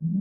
Long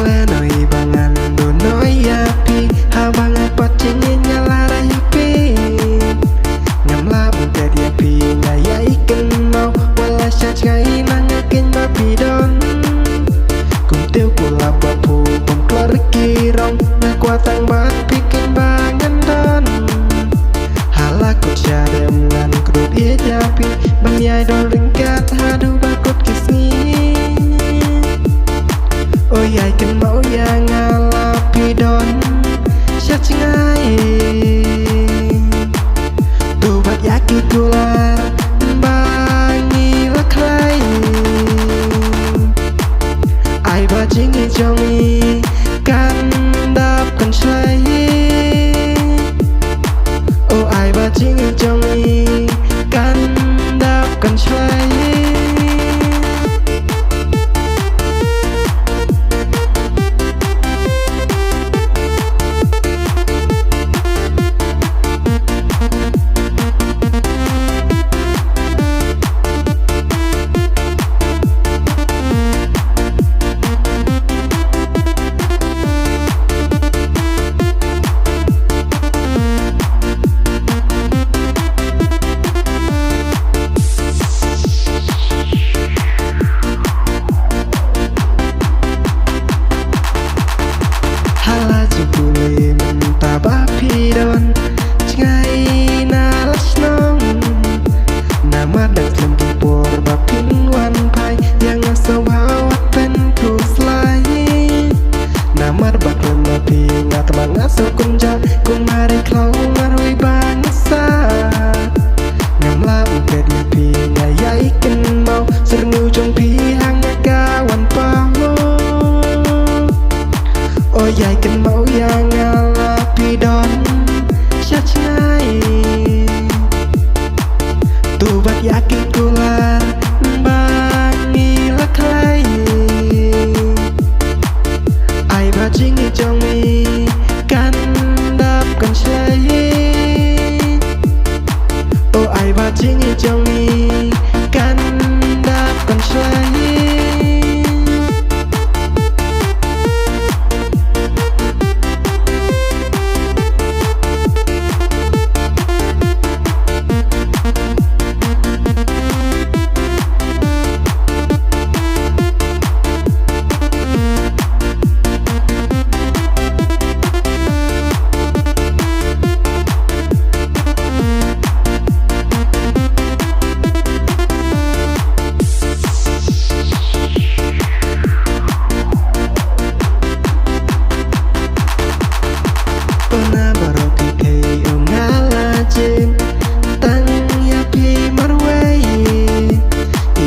le nói bangan do nói api habang pacingin nyala rayupi ngamla bunga dia pi ngaya ikan mau wala syach ngai nangakin bapi don cùng tiêu của là bapu bom keluar kirong na kuatang bat bikin bangan don halakut syadem ngan kedut ia japi banyai do ringkat hadu bakut kisni. Ôi ai cần mẫu ya ngalapi don syach ngai tu bat yaki kula bangi laklai ai ba jingi jongi kan dap kan slai oh ai ba jingi jongi kan dap kan slai. Boleh mentah bapi don cengai na lasnong nama dan sempur bapin wan pai yang asawawat pen ku slai nama bakal bapi ngat mangaso kunja kumari klau ngarui bangsa ngamla uga dia pi ngaya ikan mau sernu jong pi hanga kawan paho. Oh yai kan mau yang ngalapi don syach ngai tu bat yakin kula bangi laklai ai ba jingi jongi kan dap kan slai oh ai ba jingi jongi kan dap kan slai.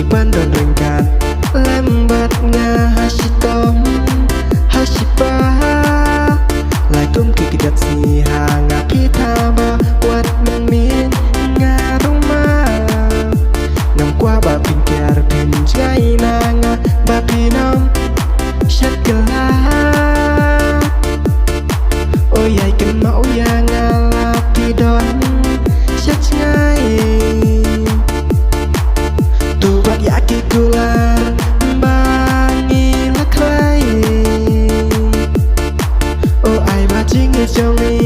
Bandon ringkat lembat nga hasitom hasipa laikum kikidat si hanga pitaba wat mengmin nga rumah ngam kwa ba pingkar pin jai nanga ba pinom syat gelah oh yai kan mau ya ngalapi don syat ngai yaki kula bangi laklai oh ai ba jingi jongi